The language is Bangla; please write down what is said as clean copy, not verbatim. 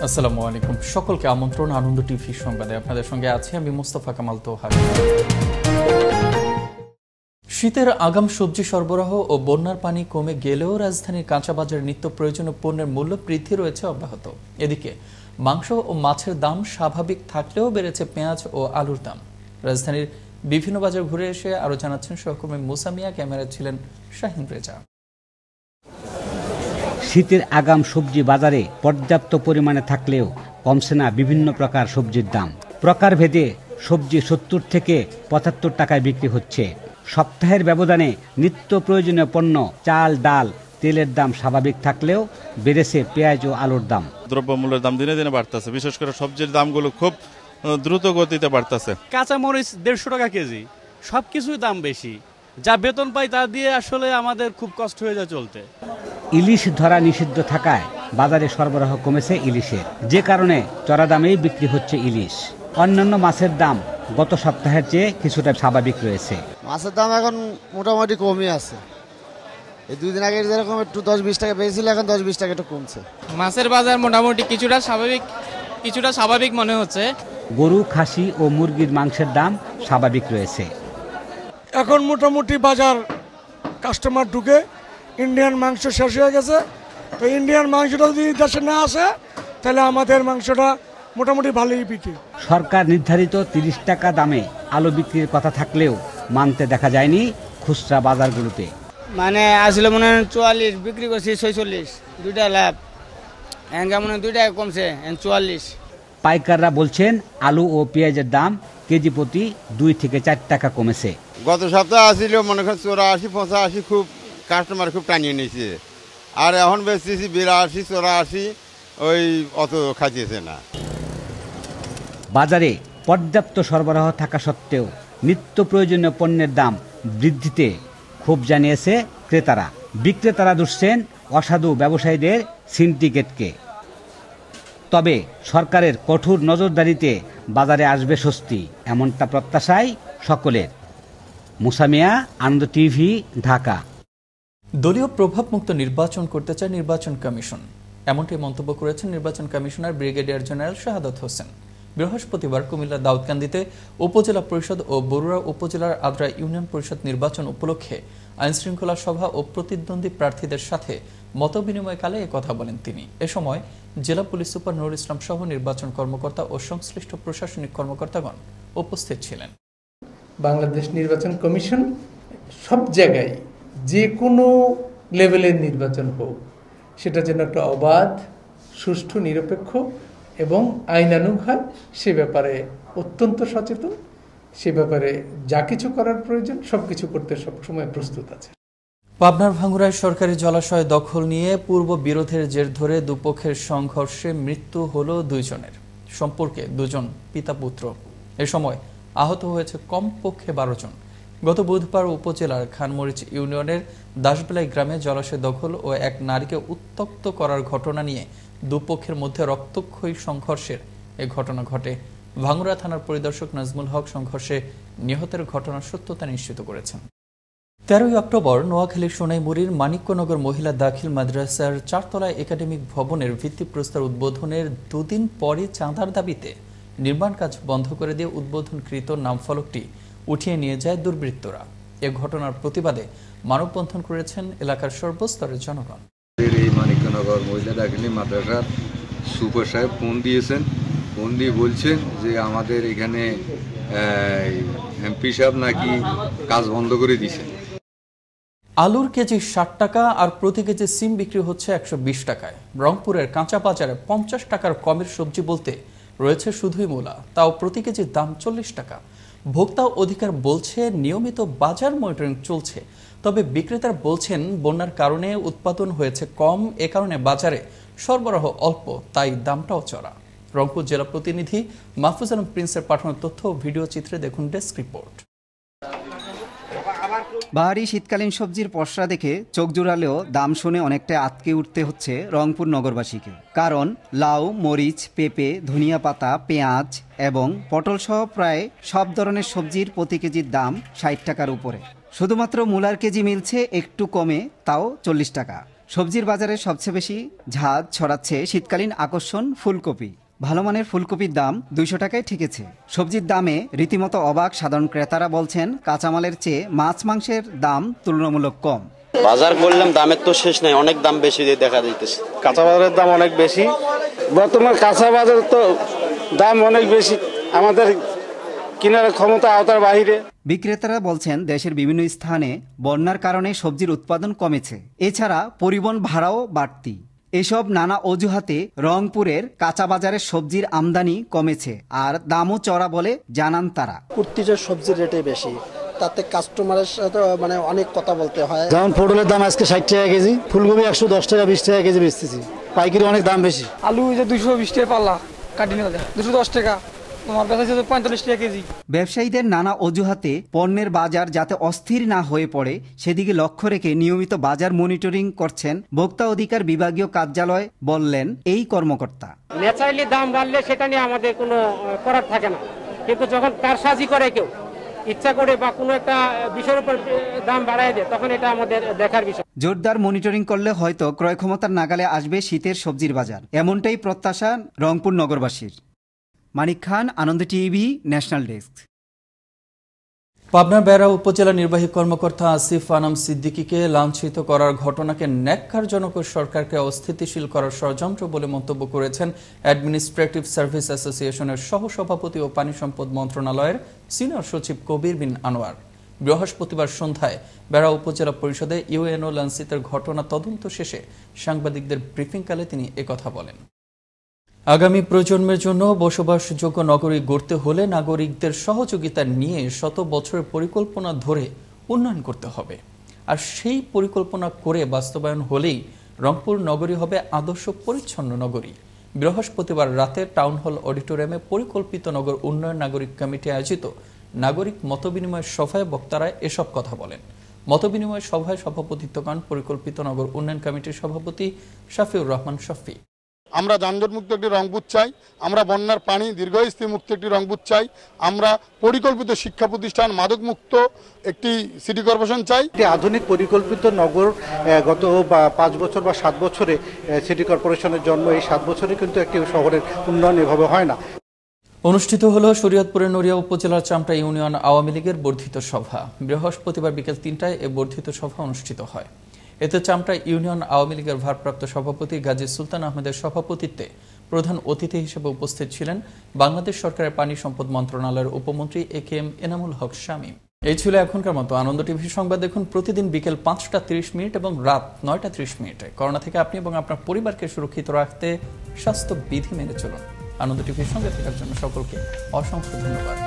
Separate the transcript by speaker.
Speaker 1: আসসালামু আলাইকুম, সকলকে আমন্ত্রণ আনন্দ টিভি সংবাদে। আপনাদের সঙ্গে আছি আমি মোস্তফা কামাল তোহা। শীতের আগাম সবজি সরবরাহ ও বন্যার পানি কমে গেলেও রাজধানীর কাঁচা বাজারে নিত্য প্রয়োজনীয় পণ্যের মূল্য বৃদ্ধি রয়েছে অব্যাহত। এদিকে মাংস ও মাছের দাম স্বাভাবিক থাকলেও বেড়েছে পেঁয়াজ ও আলুর দাম। রাজধানীর বিভিন্ন বাজার ঘুরে এসে আরো জানাচ্ছেন সহকর্মী মুসা মিয়া, ক্যামেরায় ছিলেন শাহিন রেজা।
Speaker 2: শীতের আগাম সবজি বাজারে পর্যাপ্ত পরিমাণে থাকলেও কমছে না বিভিন্ন প্রকার সবজির দাম। প্রকারভেদে সবজি ৭০ থেকে ৭৫ টাকায় বিক্রি হচ্ছে। সপ্তাহের ব্যবধানে নিত্য প্রয়োজনীয় পণ্য চাল, ডাল, তেলের দাম স্বাভাবিক থাকলেও বেড়েছে পেঁয়াজ ও আলুর দাম।
Speaker 3: দ্রব্যমূল্যের দাম দিনে দিনে বাড়তেছে, বিশেষ করে সবজির দামগুলো খুব দ্রুত গতিতে বাড়তেছে।
Speaker 4: কাঁচামরিচ ১৫০ টাকা কেজি, সবকিছুর দাম বেশি। যা বেতন পাই তা দিয়ে আসলে আমাদের খুব কষ্ট হয়ে যায় চলতে।
Speaker 2: ইলিশ ধরা নিষিদ্ধ থাকায় বাজারে সরবরাহ কমেছে ইলিশের, যে কারণে চড়া দামেই বিক্রি হচ্ছে ইলিশ। অন্যান্য মাছের দাম গত সপ্তাহের চেয়ে কিছুটা স্বাভাবিক রয়েছে।
Speaker 5: মাছের দাম এখন মোটামুটি কমই আছে। এই 2 দিন আগে যেরকম একটু 10-20 টাকা বেশি ছিল, এখন 10-20 টাকা একটু কমছে।
Speaker 6: মাছের বাজার মোটামুটি কিছুটা স্বাভাবিক মনে হচ্ছে।
Speaker 2: গরু, খাসি ও মুরগির মাংসের দাম স্বাভাবিক রয়েছে।
Speaker 7: এখন মোটামুটি বাজার কাস্টমার ঢুকে, ইন্ডিয়ান মাংস শেষ হয়ে গেছে। তো ইন্ডিয়ান মাংসটা যদি দেশে না আসে তাহলে আমাদের মাংসটা মোটামুটি ভালোই বিক্রি।
Speaker 2: সরকার নির্ধারিত 30 টাকা দামে আলু বিক্রির কথা থাকলেও মানতে দেখা যায়নি খুচরা বাজারগুলোতে।
Speaker 8: মানে আসলে মনে হয় 44 বিক্রি করছি, 46, 2 টাকা লাভ। এখন মনে হয় 2 টাকা কমছে, 44।
Speaker 2: পাইকাররা বলছেন আলু ও পেঁয়াজের দাম কেজি প্রতি 2 থেকে 4 টাকা কমেছে।
Speaker 9: গত সপ্তাহে আসছিল মনে করেন 84-85, খুব কাস্টমার খুব টানিয়ে নিয়েছে। আর এখন বেচতেছি 82-84, ওই অত খাইতেছে না।
Speaker 2: বাজারে পর্যাপ্ত সরবরাহ থাকা সত্ত্বেও নিত্য প্রয়োজনীয় পণ্যের দাম বৃদ্ধিতে ক্ষোভ জানিয়েছে ক্রেতারা। বিক্রেতারা দুষছেন অসাধু ব্যবসায়ীদের সিন্ডিকেটকে। তবে সরকারের কঠোর নজরদারিতে বাজারে আসবে স্বস্তি, এমনটা প্রত্যাশাই সকলের। মুসা মিয়া, আনন্দ টিভি, ঢাকা।
Speaker 1: দলীয় প্রভাবমুক্ত নির্বাচন করতে চায় নির্বাচন কমিশন, এমনটাই মন্তব্য করেছেন নির্বাচন commissioner brigadier general Shahadat Hossain. বৃহস্পতিবার কুমিল্লার দাউদকান্দিতে উপজেলা পরিষদ ও বরুড়া উপজেলার আদ্রা ইউনিয়ন পরিষদ নির্বাচন উপলক্ষে আইনশৃঙ্খলা সভা ও প্রতিদ্বন্দ্বী প্রার্থীদের সাথে মতবিনিময়কালে একথা বলেন তিনি। এ সময় জেলা পুলিশ সুপার নুরুল ইসলাম সহ নির্বাচন কর্মকর্তা ও সংশ্লিষ্ট প্রশাসনিক কর্মকর্তাগণ উপস্থিত ছিলেন।
Speaker 10: বাংলাদেশ নির্বাচন কমিশন সব জায়গায় যে কোনো লেভেলের নির্বাচন হোক, সেটা যেন একটা অবাধ, সুষ্ঠু, নিরপেক্ষ এবং আইনানুগ হয়, সে ব্যাপারে অত্যন্ত সচেতন। সে ব্যাপারে যা কিছু করার প্রয়োজন সব কিছু করতে সবসময় প্রস্তুত আছে।
Speaker 1: পাবনার ভাঙ্গুড়ায় সরকারি জলাশয় দখল নিয়ে পূর্ব বিরোধের জের ধরে দুপক্ষের সংঘর্ষে মৃত্যু হল 2 জনের, সম্পর্কে 2 জন পিতা পুত্র। এ সময় আহত হয়েছে কমপক্ষে 12 জন। গত বুধবার উপজেলার খানমরিচ ইউনিয়নের দাসবেলাই গ্রামে জলাশয় দখল ও এক নারীকে উত্ত্যক্ত করার ঘটনা নিয়ে দুপক্ষের মধ্যে রক্তক্ষয়ী সংঘর্ষের এ ঘটনা ঘটে। ভাঙ্গুড়া থানার পরিদর্শক নাজমুল হক সংঘর্ষে নিহতের ঘটনার সত্যতা নিশ্চিত করেছেন। 13 অক্টোবর নোয়াখালীর সোনাইমুড়ির মানিক্যনগর মহিলা দাখিল মাদ্রাসার 4 তলা একাডেমিক ভবনের ভিত্তিপ্রস্তর উদ্বোধনের 2 দিন পরে চাঁদার দাবিতে নির্মাণ কাজ বন্ধ করে দিয়ে উদ্বোধনকৃত নামফলকটি উঠিয়ে নিয়ে যায় দুর্বৃত্তরা। এ ঘটনার প্রতিবাদে মানববন্ধন করেছেন এলাকার সর্বস্তরের জনগণ।
Speaker 11: এই মানিক্যনগর মহিলা দাখিল মাদ্রাসার সুপার সাহেব ফোন দিয়েছেন, ফোন দিয়ে বলছেন যে আমাদের এখানে এমপি সাহেব নাকি কাজ বন্ধ করে দিয়েছে।
Speaker 1: আলুর কেজি 60 টাকা আর প্রতি কেজি সিম বিক্রি হচ্ছে 120 টাকায়। রংপুরের কাঁচা বাজারে 50 টাকার কমের সবজি বলতে রয়েছে শুধুই মূলা, তাও প্রতি কেজির দাম 40 টাকা। ভোক্তা অধিকার বলছে নিয়মিত বাজার মনিটরিং চলছে, তবে বিক্রেতারা বলছেন বন্যার কারণে উৎপাদন হয়েছে কম, এ কারণে বাজারে সরবরাহ অল্প, তাই দামটাও চড়া। রংপুর জেলা প্রতিনিধি মাহফুজ আলম প্রিন্সের পাঠানো তথ্য ও ভিডিও চিত্রে দেখুন ডেস্ক রিপোর্ট।
Speaker 12: বাহারি শীতকালীন সবজির পসরা দেখে চোখ জোড়ালেও দাম শুনে অনেকটা আটকে উঠতে হচ্ছে রংপুর নগরবাসীকে। কারণ লাউ, মরিচ, পেঁপে, ধনিয়া পাতা, পেঁয়াজ এবং পটল সহ প্রায় সব ধরনের সবজির প্রতি কেজির দাম 60 টাকার উপরে। শুধুমাত্র মূলার কেজি মিলছে একটু কমে, তাও 40 টাকা। সবজির বাজারে সবচেয়ে বেশি ঝাঁজ ছড়াচ্ছে শীতকালীন আকর্ষণ ফুলকপি। ভালো মানের ফুলকপির দাম 200 টাকায় ঠেকেছে। সবজির দামে রীতিমতো অবাক সাধারণ ক্রেতারা বলছেন কাঁচামালের চেয়ে মাছ মাংসের দাম তুলনামূলক কম।
Speaker 13: বাজার করলাম দামের তো শেষ নাই, অনেক দাম বেশি দেখা যাইতেছে। কাঁচা বাজারের দাম অনেক বেশি, বর্তমান কাঁচা বাজার তো দাম অনেক বেশি, আমাদের কেনার ক্ষমতা আওতার বাইরে।
Speaker 12: বিক্রেতারা বলছেন দেশের বিভিন্ন স্থানে বন্যার কারণে সবজির উৎপাদন কমেছে, এছাড়া পরিবহন ভাড়াও বাড়তি। এসব নানা অজুহাতে রংপুরের কাঁচা বাজারের সবজির আমদানি কমেছে আর দামও চড়া বলে জানান তারা।
Speaker 14: প্রতিটা সবজির রেটে বেশি, তাতে কাস্টমারের সাথে মানে অনেক কথা বলতে হয়।
Speaker 15: যেমন পটলের দাম আজকে 60 টাকা কেজি, ফুলকপি 110 টাকা 20 টাকা কেজি বেচতেছি, পাইকারি অনেক দাম বেশি।
Speaker 14: আলু যে 220 টাকা পাল্লা, কাটিং 210 টাকা, তোমার কাছে 45 টাকা কেজি।
Speaker 12: ব্যবসায়ীদের নানা অজুহাতে পণ্যের বাজার যাতে অস্থির না হয়ে পড়ে সেদিকে লক্ষ্য রেখে নিয়মিত বাজার মনিটরিং করছেন ভোক্তা অধিকার বিভাগীয় কার্যালয়, বললেন এই কর্মকর্তা।
Speaker 16: ন্যাচারালি দাম বাড়লে সেটা নিয়ে আমাদের কোনো করার থাকে না, কিন্তু যখন কারসাজি করে কেউ ইচ্ছা করে বা কোনো একটা বিষয়ের উপর দাম বাড়ায় দেয় তখন এটা আমাদের দেখার বিষয়।
Speaker 12: জোরদার মনিটরিং করলে হয়তো ক্রয় ক্ষমতার নাগালে আসবে শীতের সবজির বাজার, এমনটাই প্রত্যাশা রংপুর নগরবাসীর। মানিক খান, আনন্দ টিভি, ন্যাশনাল ডেস্ক।
Speaker 1: পাবনা বেড়া উপজেলা নির্বাহী কর্মকর্তা আসিফ আনাম সিদ্দিকীকে লাঞ্ছিত করার ঘটনাকে ন্যাক্কারজনক ও সরকারকে অস্থিতিশীল করার ষড়যন্ত্র বলে মন্তব্য করেছেন অ্যাডমিনিস্ট্রেটিভ সার্ভিস অ্যাসোসিয়েশনের সহসভাপতি ও পানি সম্পদ মন্ত্রণালয়ের সিনিয়র সচিব কবির বিন আনোয়ার। বৃহস্পতিবার সন্ধ্যায় বেড়া উপজেলা পরিষদে ইউএনও লাঞ্ছিতের ঘটনা তদন্ত শেষে সাংবাদিকদের ব্রিফিংকালে তিনি একথা বলেন। আগামী প্রজন্মের জন্য বসবাসযোগ্য নগরী গড়তে হলে নাগরিকদের সহযোগিতা নিয়ে শত বছরের পরিকল্পনা ধরে উন্নয়ন করতে হবে, আর সেই পরিকল্পনা করে বাস্তবায়ন হলেই রংপুর নগরী হবে আদর্শ পরিচ্ছন্ন নগরী। বৃহস্পতিবার রাতে টাউন হল অডিটোরিয়ামে পরিকল্পিত নগর উন্নয়ন নাগরিক কমিটি আয়োজিত নাগরিক মতবিনিময় সভায় বক্তারা এসব কথা বলেন। মতবিনিময় সভায় সভাপতিত্ব করেন পরিকল্পিত নগর উন্নয়ন কমিটির সভাপতি শাফিউর রহমান শফি।
Speaker 17: আমরা যানজট মুক্ত একটি রংপুর চাই, আমরা বন্যার পানি দীর্ঘস্থায়ী মুক্ত একটি রংপুর চাই, আমরা পরিকল্পিত শিক্ষা প্রতিষ্ঠান মাদক মুক্ত একটি সিটি কর্পোরেশন চাই।
Speaker 18: একটি আধুনিক পরিকল্পিত নগর গত 5 বছর বা 7 বছরে সিটি কর্পোরেশনের জন্ম, এই 7 বছরে কিন্তু একটি শহরের উন্নয়ন এভাবে হয় না।
Speaker 1: অনুষ্ঠিত হলো শরীয়তপুরের নড়িয়া উপজেলার চামটা ইউনিয়ন আওয়ামী লীগের বর্ধিত সভা। বৃহস্পতিবার বিকেল 3টায় এ বর্ধিত সভা অনুষ্ঠিত হয়। এতে চামটা ইউনিয়ন আওয়ামী লীগের ভারপ্রাপ্ত সভাপতি গাজী সুলতান আহমেদের সভাপতিত্বে প্রধান অতিথি হিসেবে উপস্থিত ছিলেন বাংলাদেশ সরকারের পানি সম্পদ মন্ত্রণালয়ের উপমন্ত্রী একেএম এনামুল হক শামীম। এই ছিল এখনকার মতো। আনন্দ টিভি সংবাদ দেখুন প্রতিদিন বিকেল 5টা 30 এবং রাত 9টা 30। করোনা থেকে আপনি এবং আপনার পরিবারকে সুরক্ষিত রাখতে স্বাস্থ্য বিধি মেনে চলুন। আনন্দ টিভির সঙ্গে থাকার জন্য সকলকে অসংখ্য ধন্যবাদ।